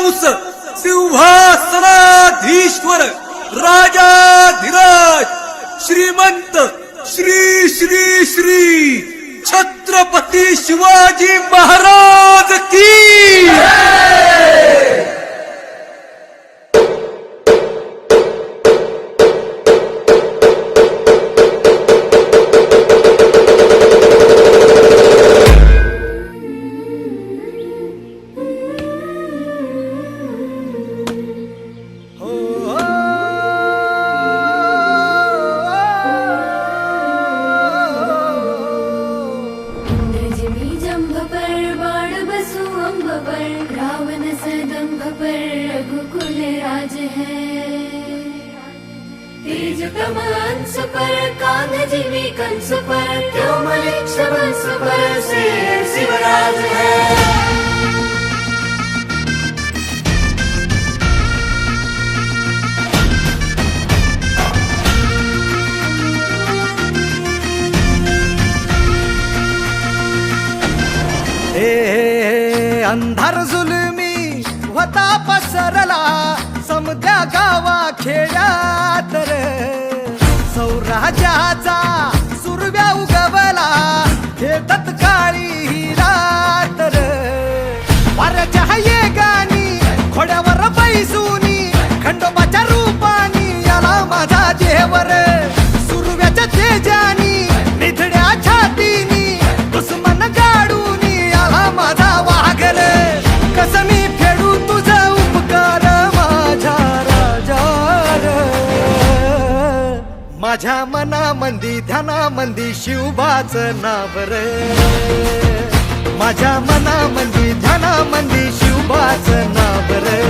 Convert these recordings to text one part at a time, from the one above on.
कंस सिंहासनाधीश्वर राजाधिराज श्रीमंत श्री श्री श्री छत्रपती शिवाजी महाराज की रावण सदंभ पर रघुकुल राज है। तेज तमंस पर कान जीवी कंस पर क्यों मलिक्ष वंश पर से शिवराज है। अंधार जुलमी होता पसरला समद्या गावा खेड्यात रे सौराज्याचा सुरव्या उगवला हे तत्काळी रात रे वाऱ्याच्या येगानी घोड्यावर बैसूनी खंडोबाच्या रूपानी आला माझा देवर सुरव्याच्या तेजानी निधड्या छातीनी दुश्मन गाडूनी आला माझा वाघर कसं मी फेडू तुझा उपकार माझ्या राजा माझ्या मनामंदी ध्यानामंदी शिवबाच नाव रे माझ्या मनामंदी ध्यानामंदी शिवबाच नाव रे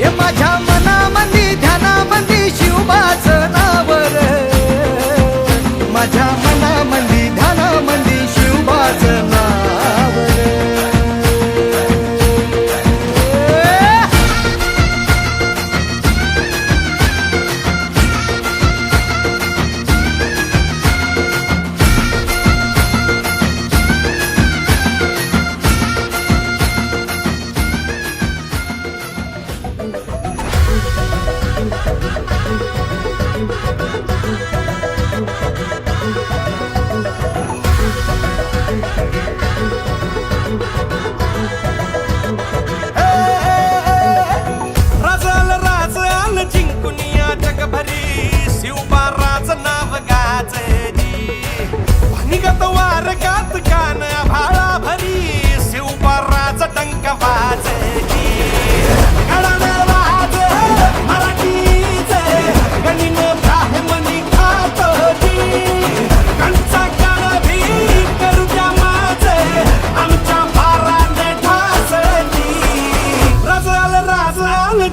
हे माझ्या मनामंदी ध्यानामंदी शिवबाच नाव रे माझ्या मनामंदी ध्यानामंदी शिवबाच नाव रे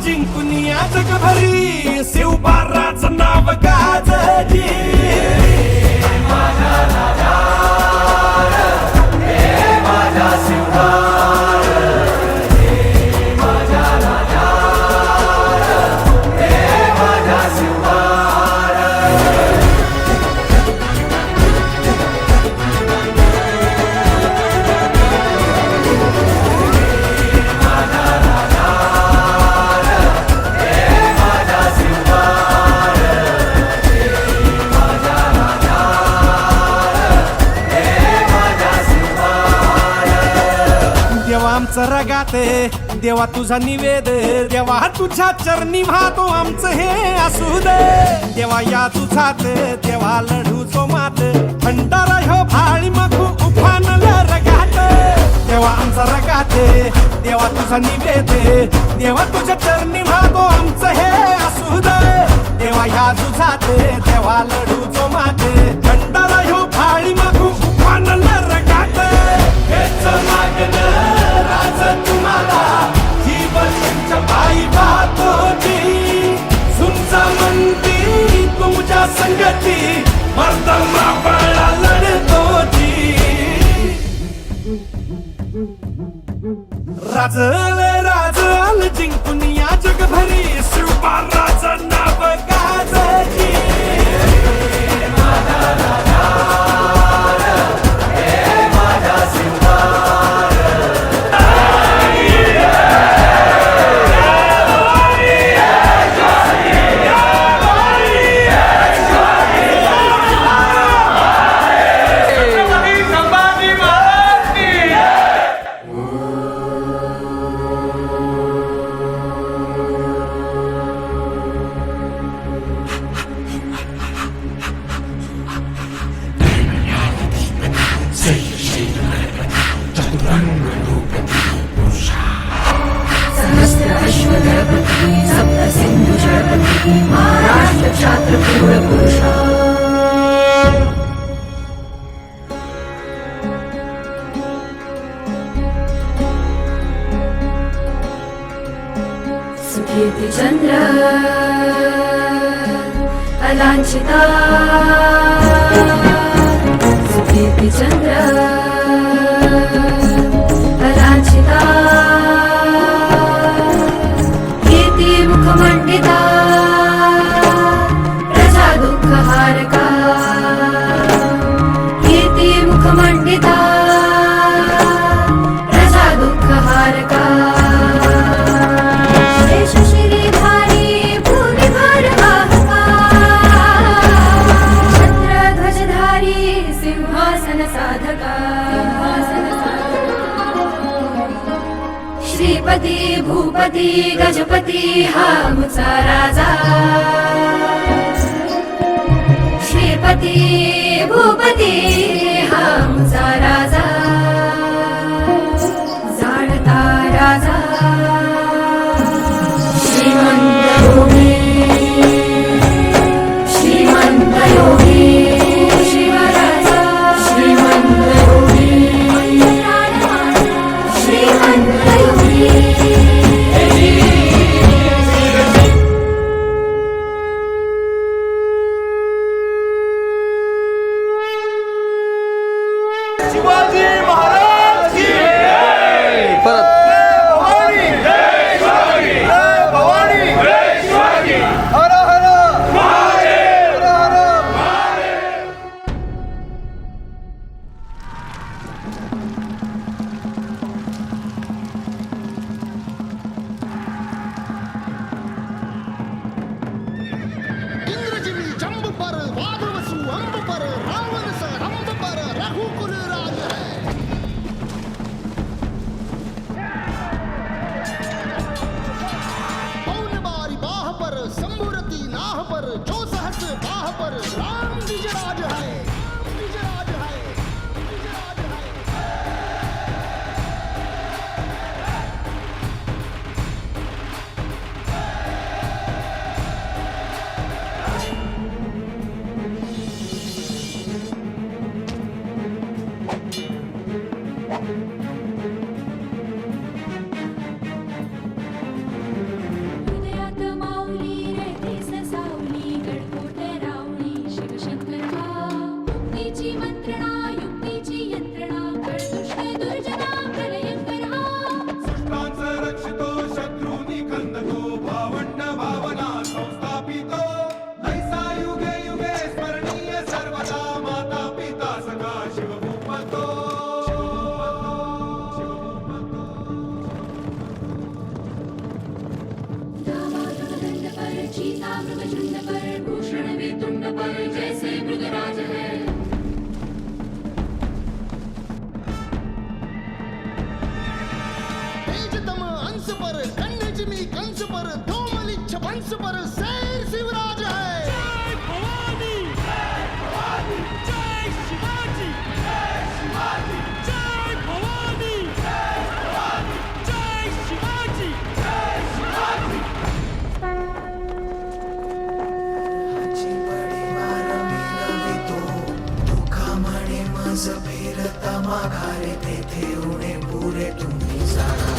जिंकुनिया जगभरी शिवबाराचं नाव गाजली माझा राजा हे माझा शिवबार हे माझा राजा हे माझा शिवबार आमचं रगाते देवा तुझा निवेद देवा तुझ्या चरणी वाहतो आमचं हे असू दे देवा या तुझात देवा लढूचो मात भंडारा ह्यो भाळी मखू उफानला रगात देवा आमचा रगाते देवा तुझा निवेद देवा तुझ्या चरणी वाहतो आमचं हे असू दे देवा या तुझात देवा लढूचो मात भंडारा ह्यो भाळी मखू उफानला रगात हेच मागणं राज तुम्हाला जीवन तुमच्या पायी वाहतोची तुमचा मंदी तुमच्या संगती मर्दमा बाळा लढतोची राजल राजल जिंकून या जगभरी शिवबाराचं नाव गाजली माझा राजा हे माझा शिवबार सुकीर्तिचंद्र अलांछिता सुकीर्तिचंद्र अलांछिता कीर्ती मुखमंडिता प्रजा दुःखहारका कीर्ती मुखमंडिता प्रजा दुःखहारका शेष श्रीधारी भूमिभार वाहका छत्रध्वजधारी सिंहासन साधका श्रीपती भूपती गजपती हा मुचा राजा श्रीपती भूपती हा मुचा राजा जाणता राजा श्रीमंत योगी श्रीमंत योगी शिवराजा श्रीमंत योगी श्रीमंत योगी शिवाजी महाराज की परत भवानी भवानी हर हर महादेव हर हर इंद्रजिमी जंब पर वादवसु अंब पर रावण स रंब पर रघुकुल राज है पौन बारी बाह पर संभुरती नाह पर जो सहस बाह पर राम निजराज है निजराज है निजराज है हृदयात माऊली रहितेस सावली गडकोटे रावळी शिवशंकर हा मुक्तीची मंत्रणा युक्तीची यंत्रणा कळदुष्ट दुर्जना प्रलयंकर हा सृष्टांचं रक्षितो शत्रूनी खंदतो भावंड भावना संस्थापितो नैसा युगे युगे स्मरणीय सर्वदा माता पिता सखा शिवभूपतो दंड पर चीता मृगचंड पर भूषण वेतुंड पर जैसे मृगराज है तेजतम अंश पर कन्यजिमी कंस पर धूमलिच्छ वंश पर शेर शिवराज है माघारे तेथे उणे पुरे तुम्ही जाणा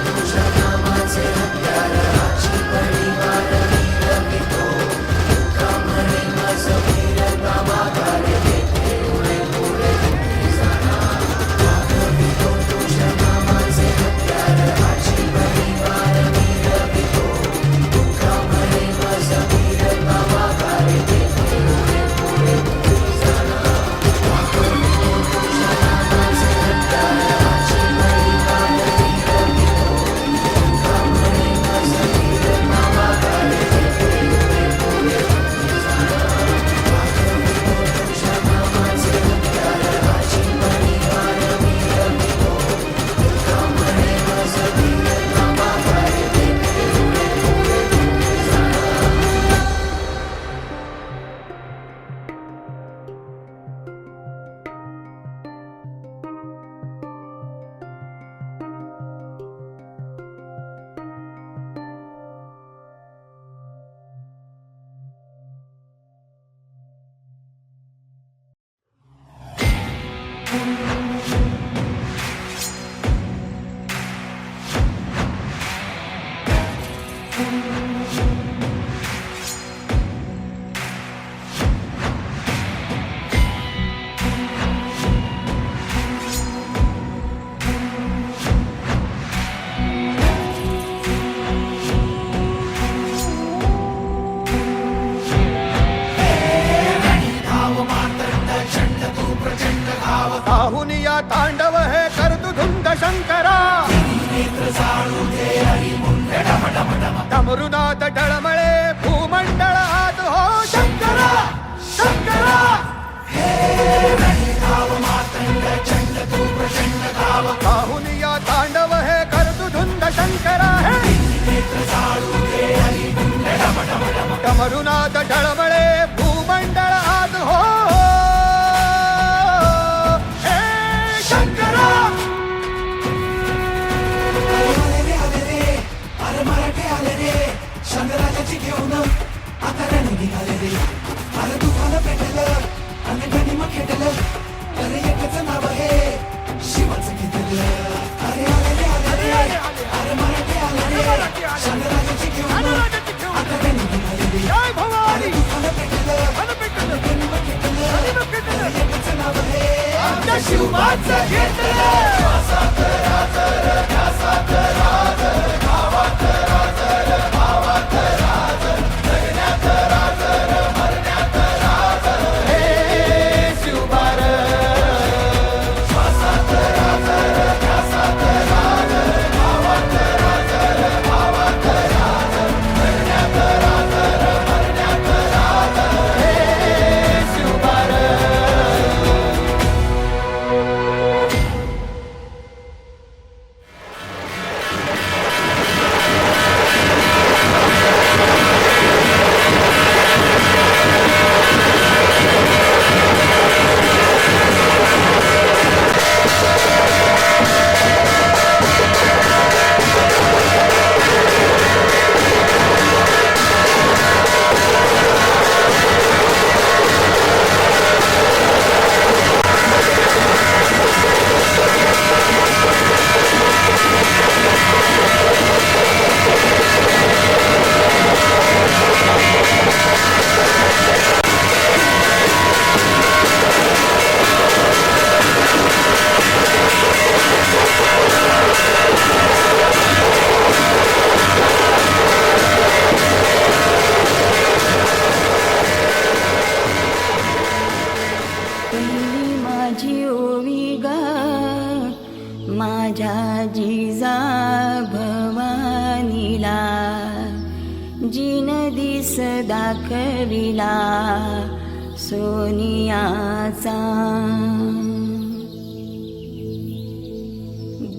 तुझ्या नामाचे हत्यार हाची परिवार वीर शंकरा डमरुनाथ डळमळे भूमंडळात हो शंकरा शंकरा बाहुनिया तांडव हे करतु धुंद शंकरा हे डमरुनाथ डळमळे भूमंडळात हो हे शंकरा अरे मराठे आले रे शंकराची घेऊन आता रणी निघाले रे अरे दुकान पेटलं आणि गणिम खेटलं अरे एकच नाव आहे शिवाचं घेतलं अरे आले रे अरे मराठे आले रे शंकराची घेऊन आता रणी निघाले रे जय भवानी दुकान पेटलं आणि गणिम खेटलं अरे एकच नाव आहे आमच्या शिवबाचं घेतलं पहिली माझी ओवी ग माझ्या जिजा भवानीला जिन दिस दाखविला सोनियाचा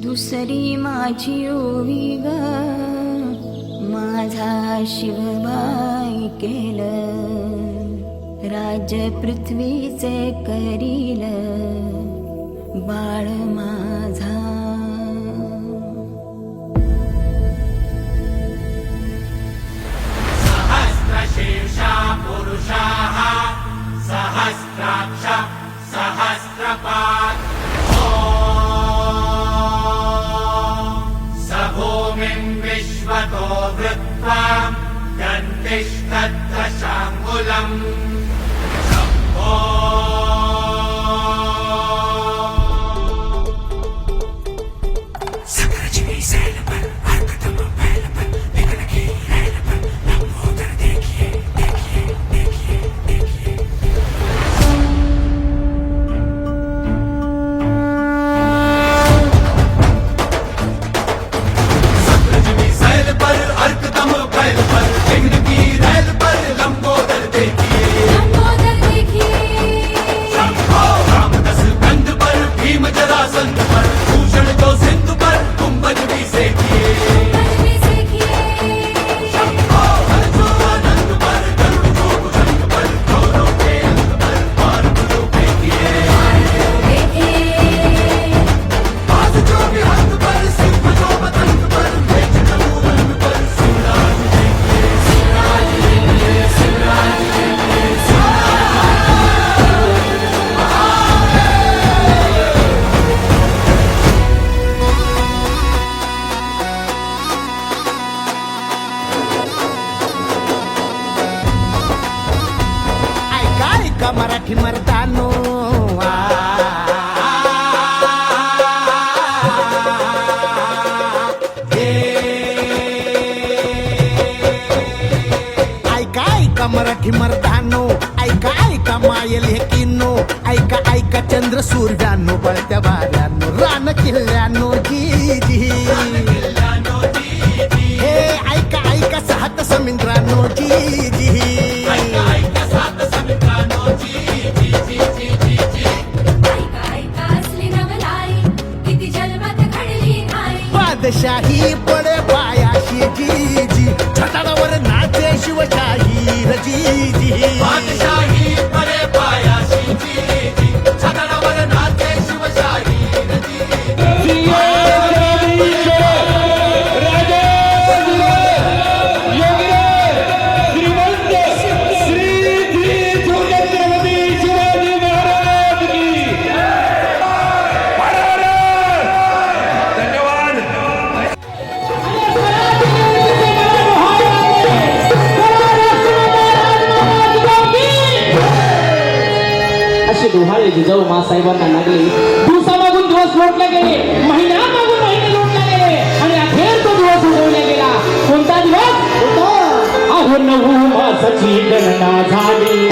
दुसरी माझी ओवी ग माझा शिवबाई केलं राज्य पृथ्वीचे करील बाळ माझा सहस्रशीर्षा पुरुषाः सहस्राक्ष सहस्रपात् स भूमिं विश्वतो वृत्वा गन्तिष्ठत्र शाङ्गुलम् शंकराची मिसाइल पर हरकत मोबाइल पर बिगड़ की रैल पर लंबोदर देखिए देखिए देखिए देखिए मिसाइल पर हरकतम बैल पर बिगड़ की रैल पर लंबोदर देखिए लंबोदर देखिए रामदस कंध पर भीम जरासंध पर भूषण जो सिंधु पर कुंभज भी सेकिए भी देखिए जो आनंद पर गरुड़ जो भुजंग पर दोनों के अंग पर बार जो फेंकिए बाज जो भी हाथ पर सिंह जो पतंग पर मेच जो रंग पर शिवराज देखिए शिवराज देखिए शिवराज देखिए ऐका ऐका मराठी मर्दानो ऐका ऐका मराठी मर्दानो ऐका ऐका मायल हे किन्नो ऐका ऐका चंद्र सूर्यानो बळत्या वाऱ्यानो रान किल्ल्यानो जी जी हे ऐका ऐका सात समुद्रानो जी जी ऐका ऐका असली नवलाई किती जन्मात घडली नाही बादशाही पडे पायाशी जी जी छटाडावर नाचे शिवशाही र जी जी बादशाही परे पायाशी जी जी छताडावर नाचे शिवशाही असे डोहाळे जिजाऊ मासाहेबांना लागले दिवसामागून दिवस लोटले गेले महिन्यामागून महिने लोटले गेले आणि अखेर तो दिवस उगवला गेला कोणता दिवस अहो 9 मासाची गणना झाली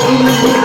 Thank you.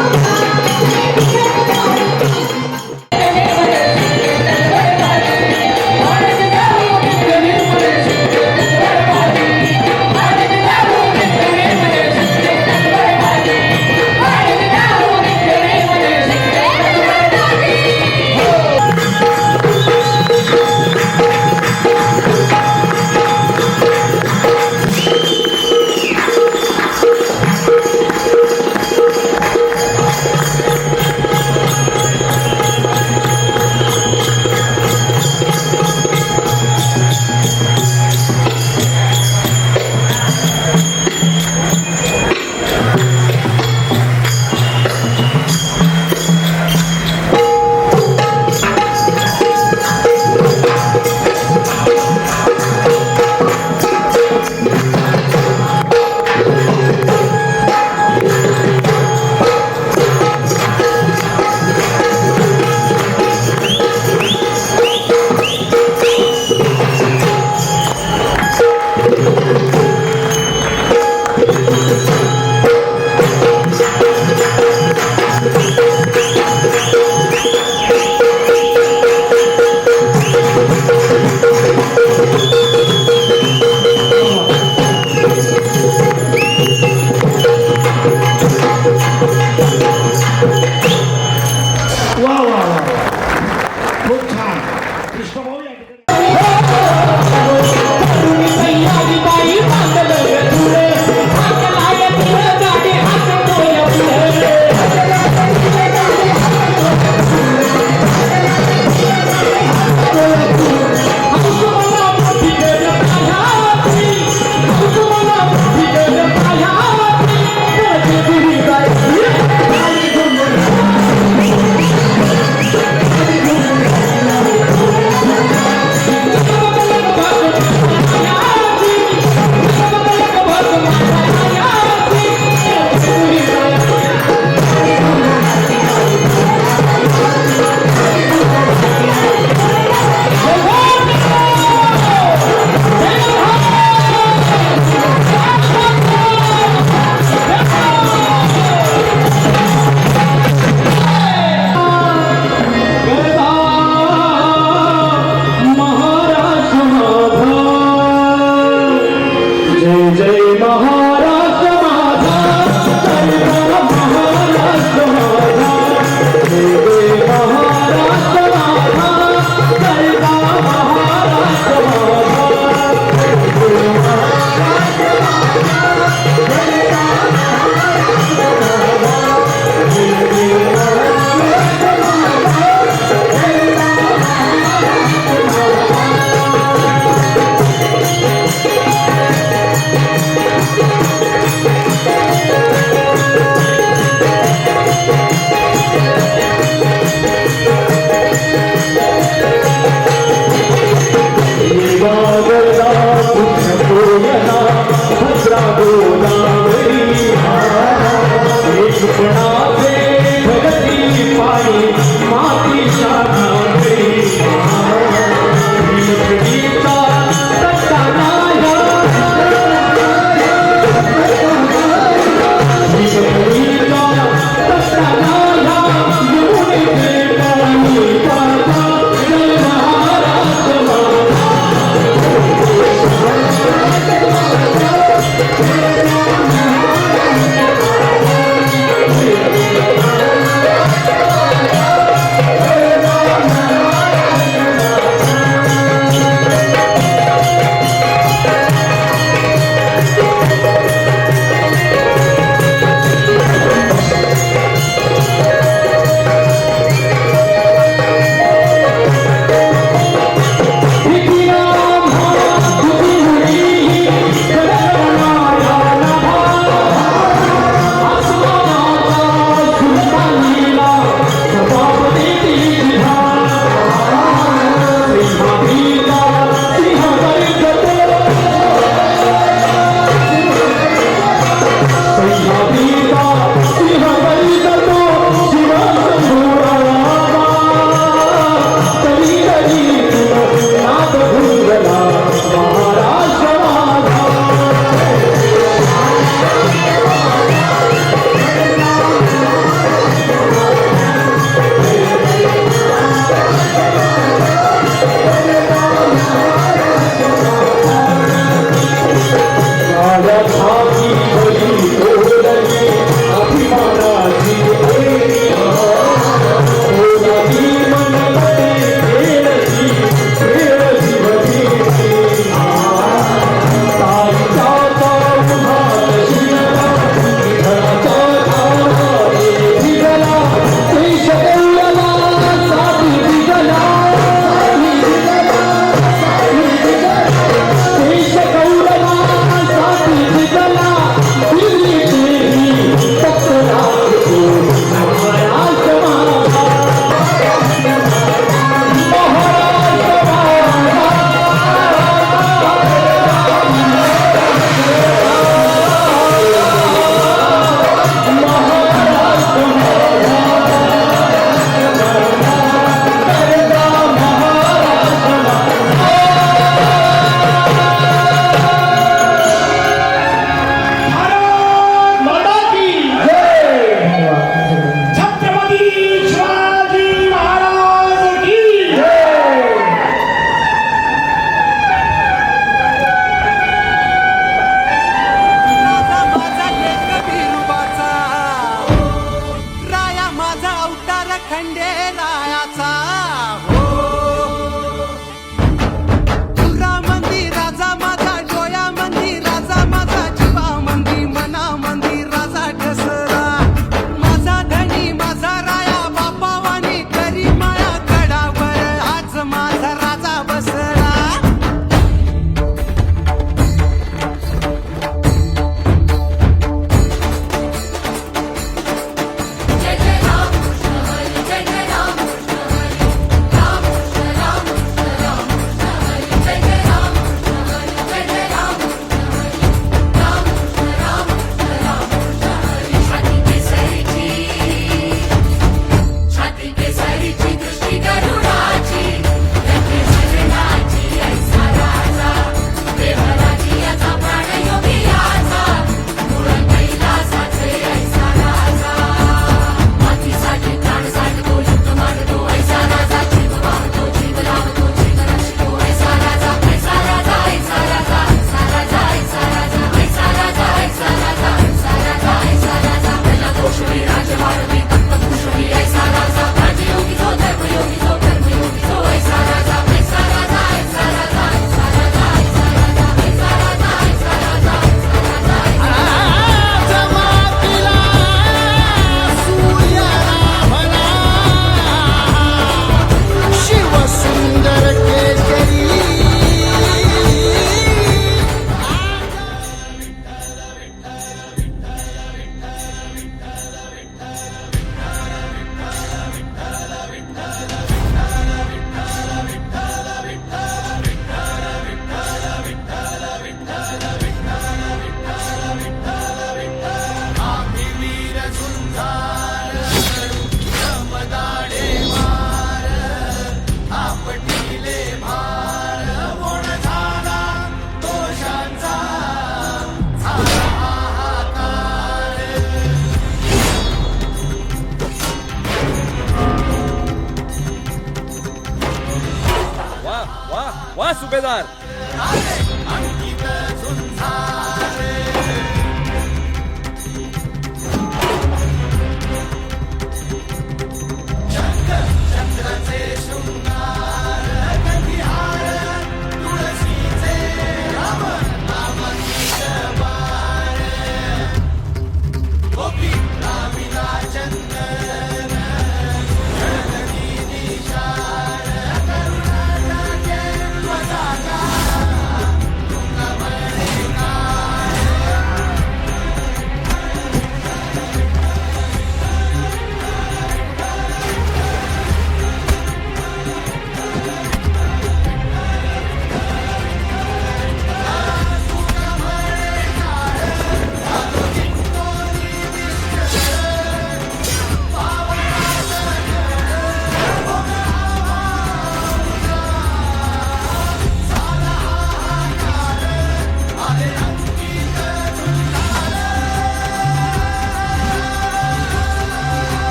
सुभेदार.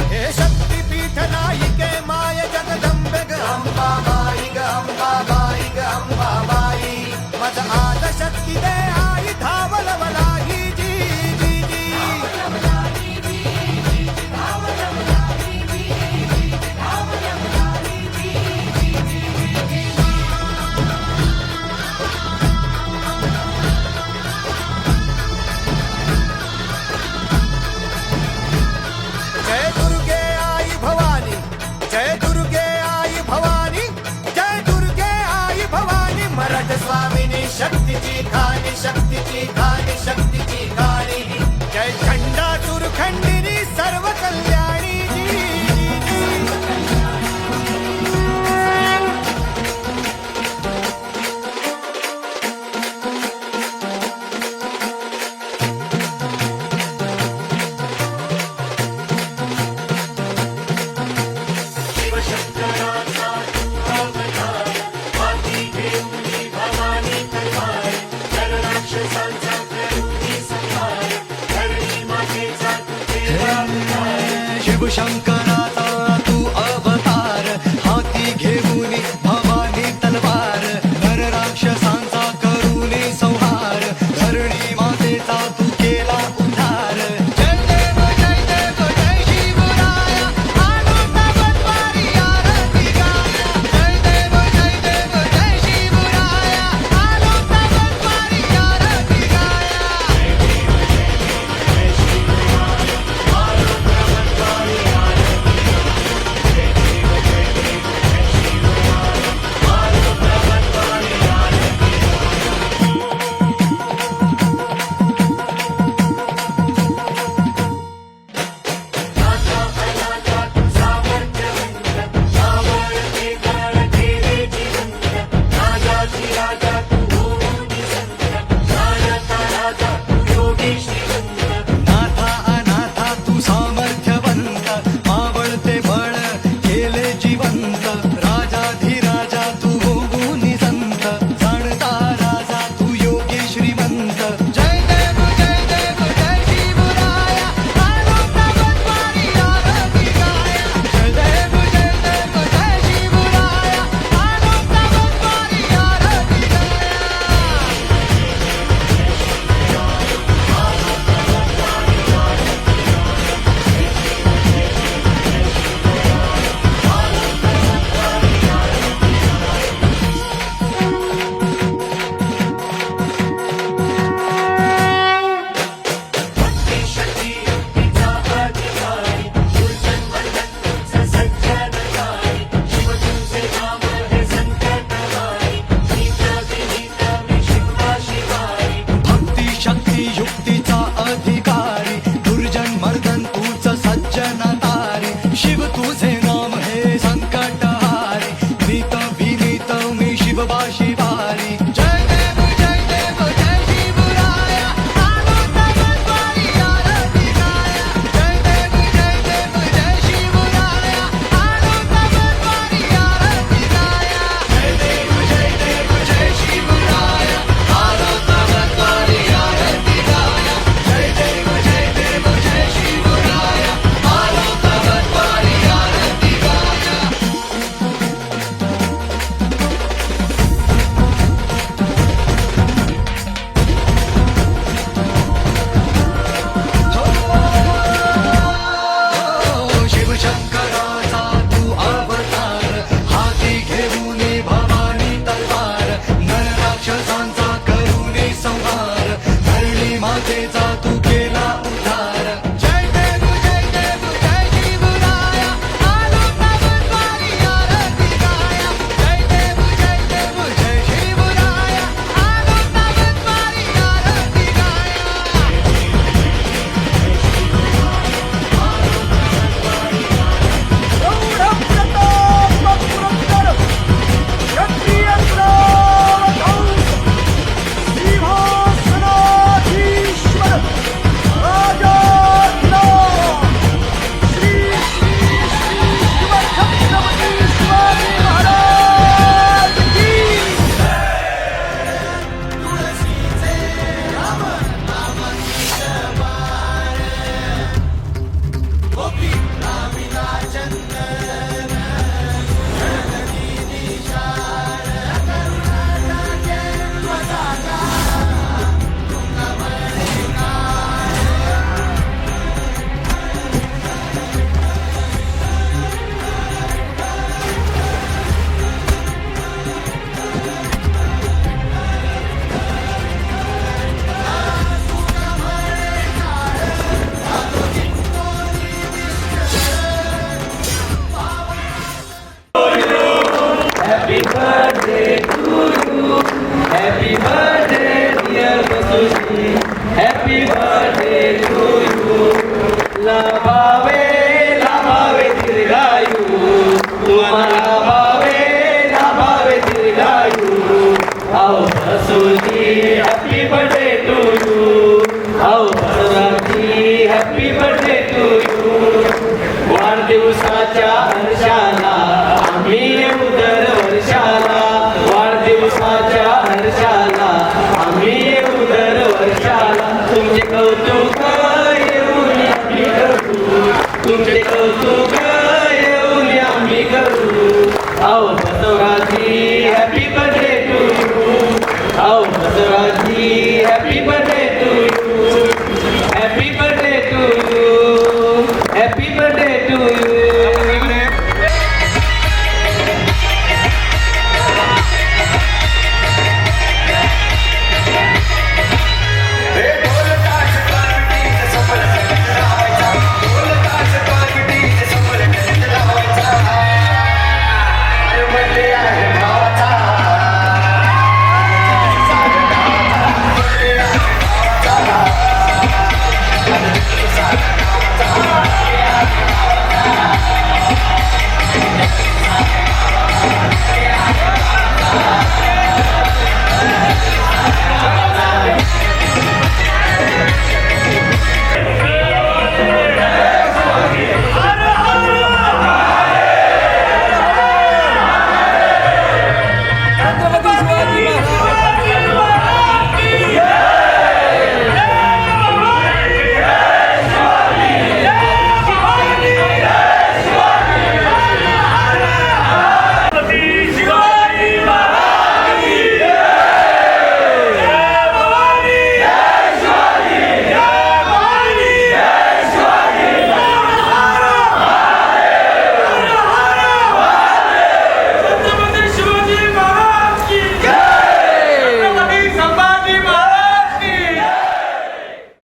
हे शक्तिपीठ नायिके माय जगदंबे ग अंबाबाई ग अंबाबाई ग अंबाबाई मज आद शक्ती दे आई धावलवलाही जी जी जी जय दुर्गे आई भवानी जय दुर्गे आई भवानी जय दुर्गे आई भवानी मराठ स्वामिनी शक्तीची खाणी शक्तीची खाणी शक्तीची खाणी जय खंडासुर खंडिनी सर्व कल्याणी जी जी शिवशंकराचा अवतार, हाती घेऊन भवानी तलवार, नरराक्षसांचा happy birthday dear Basushri, happy birthday to you. लाभावे लाभावे दीर्घायू, तुम्हाला लाभावे दीर्घायू. आओ Basushri happy birthday to you, आओ Basushri happy birthday to you. वाढदिवसाच्या